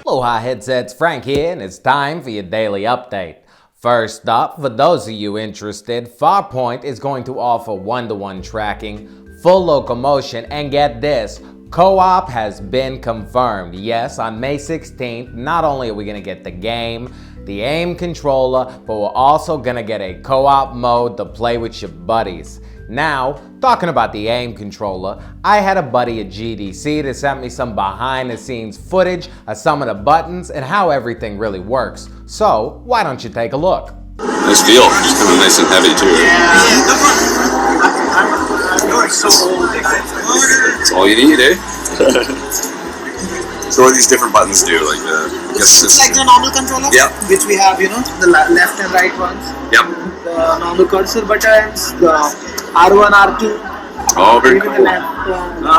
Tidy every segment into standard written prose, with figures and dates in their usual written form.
Aloha Headsets, Frank here, and it's time for your daily update. First up, for those of you interested, Farpoint is going to offer one-to-one tracking, full locomotion, and get this, co-op has been confirmed. Yes, on May 16th, not only are we going to get the game, the aim controller, but we're also going to get a co-op mode to play with your buddies. Now, talking about the aim controller, I had a buddy at GDC that sent me some behind-the-scenes footage of some of the buttons and how everything really works. So, why don't you take a look? Nice feel. Just kind of nice and heavy too. That's all you need, eh? So what do these different buttons do? Like it's like the normal controller, yep. Which we have, the left and right ones. Yep. The normal cursor buttons, the R1, R2. Oh, very cool.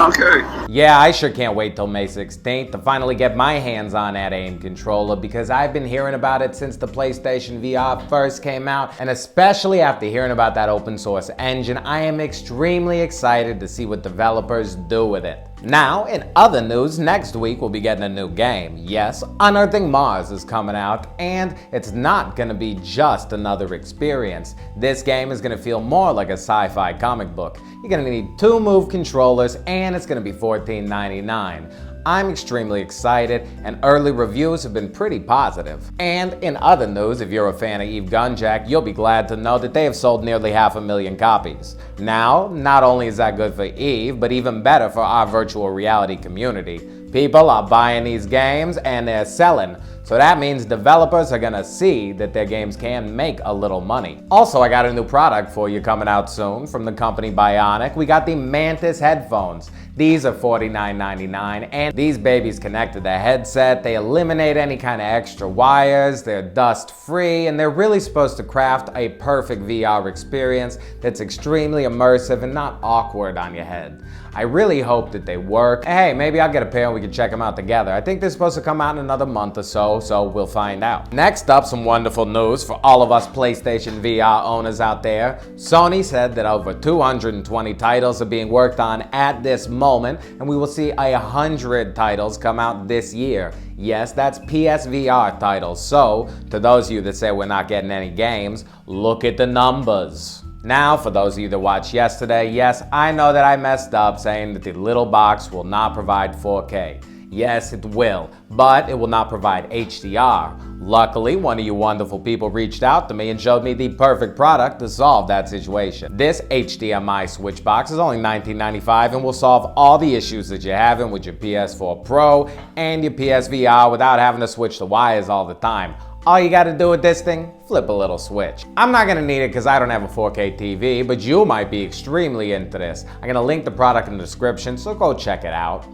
Okay. Yeah, I sure can't wait till May 16th to finally get my hands on that aim controller because I've been hearing about it since the PlayStation VR first came out, and especially after hearing about that open source engine, I am extremely excited to see what developers do with it. Now, in other news, next week we'll be getting a new game. Yes, Unearthing Mars is coming out, and it's not gonna be just another experience. This game is gonna feel more like a sci-fi comic book. You're gonna need 2 Move controllers, and it's gonna be $14.99. I'm extremely excited, and early reviews have been pretty positive. And in other news, if you're a fan of Eve Gunjack, you'll be glad to know that they have sold nearly 500,000 copies. Now, not only is that good for Eve, but even better for our virtual reality community. People are buying these games and they're selling. So that means developers are gonna see that their games can make a little money. Also, I got a new product for you coming out soon from the company Bionic. We got the Mantis Headphones. These are $49.99, and these babies connect to the headset. They eliminate any kind of extra wires, they're dust free, and they're really supposed to craft a perfect VR experience that's extremely immersive and not awkward on your head. I really hope that they work. Hey, maybe I'll get a pair and we can check them out together. I think they're supposed to come out in another month or so we'll find out. Next up, some wonderful news for all of us PlayStation VR owners out there. Sony said that over 220 titles are being worked on at this moment, and we will see 100 titles come out this year. Yes, that's PSVR titles. So, to those of you that say we're not getting any games, look at the numbers. Now, for those of you that watched yesterday, yes, I know that I messed up saying that the little box will not provide 4K. Yes, it will, but it will not provide HDR. Luckily, one of you wonderful people reached out to me and showed me the perfect product to solve that situation. This HDMI Switchbox is only $19.95 and will solve all the issues that you're having with your PS4 Pro and your PSVR without having to switch the wires all the time. All you gotta do with this thing, flip a little switch. I'm not gonna need it because I don't have a 4K TV, but you might be extremely into this. I'm gonna link the product in the description, so go check it out.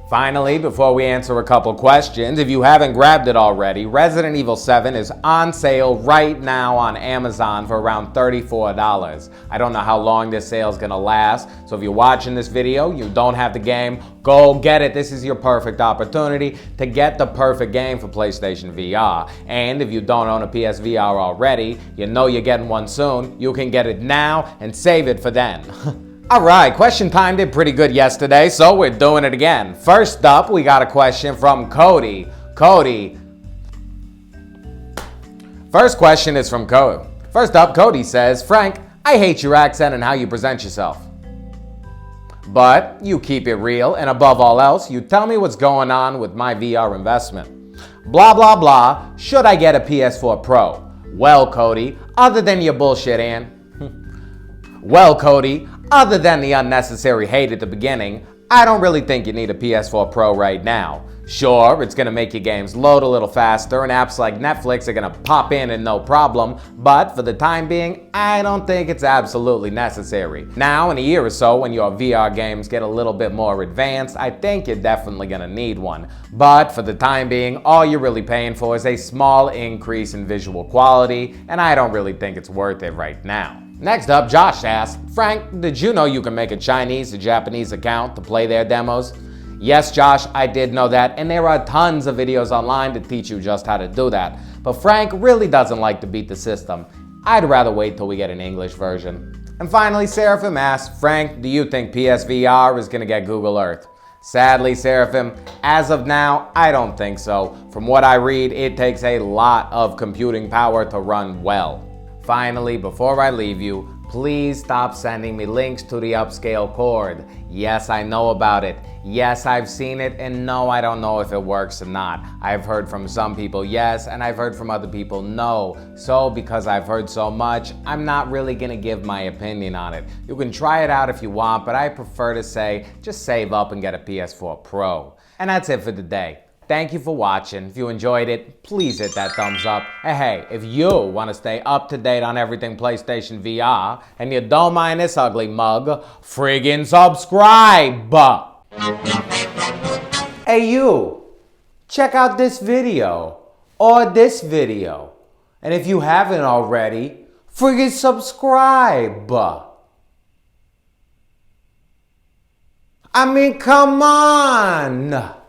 Finally, before we answer a couple questions, if you haven't grabbed it already, Resident Evil 7 is on sale right now on Amazon for around $34. I don't know how long this sale is gonna last, so if you're watching this video, you don't have the game, go get it. This is your perfect opportunity to get the perfect game for PlayStation VR. And if you don't own a PSVR already, you know you're getting one soon, you can get it now and save it for then. Alright, question time did pretty good yesterday, so we're doing it again. First up, we got a question from Cody. First question is from Cody. First up, Cody says, Frank, I hate your accent and how you present yourself. But you keep it real, and above all else, you tell me what's going on with my VR investment. Blah, blah, blah. Should I get a PS4 Pro? Well, Cody, other than your bullshit, other than the unnecessary hate at the beginning, I don't really think you need a PS4 Pro right now. Sure, it's gonna make your games load a little faster and apps like Netflix are gonna pop in and no problem, but for the time being, I don't think it's absolutely necessary. Now, in a year or so, when your VR games get a little bit more advanced, I think you're definitely gonna need one. But for the time being, all you're really paying for is a small increase in visual quality, and I don't really think it's worth it right now. Next up, Josh asks, Frank, did you know you can make a Chinese or Japanese account to play their demos? Yes, Josh, I did know that, and there are tons of videos online to teach you just how to do that. But Frank really doesn't like to beat the system. I'd rather wait till we get an English version. And finally, Seraphim asks, Frank, do you think PSVR is going to get Google Earth? Sadly, Seraphim, as of now, I don't think so. From what I read, it takes a lot of computing power to run well. Finally, before I leave you, please stop sending me links to the upscale cord. Yes, I know about it. Yes, I've seen it, and no, I don't know if it works or not. I've heard from some people yes, and I've heard from other people no. So, because I've heard so much, I'm not really gonna give my opinion on it. You can try it out if you want, but I prefer to say, just save up and get a PS4 Pro. And that's it for today. Thank you for watching. If you enjoyed it, please hit that thumbs up. And hey, if you want to stay up to date on everything PlayStation VR, and you don't mind this ugly mug, friggin' subscribe! Hey you, check out this video, or this video. And if you haven't already, friggin' subscribe! I mean, come on!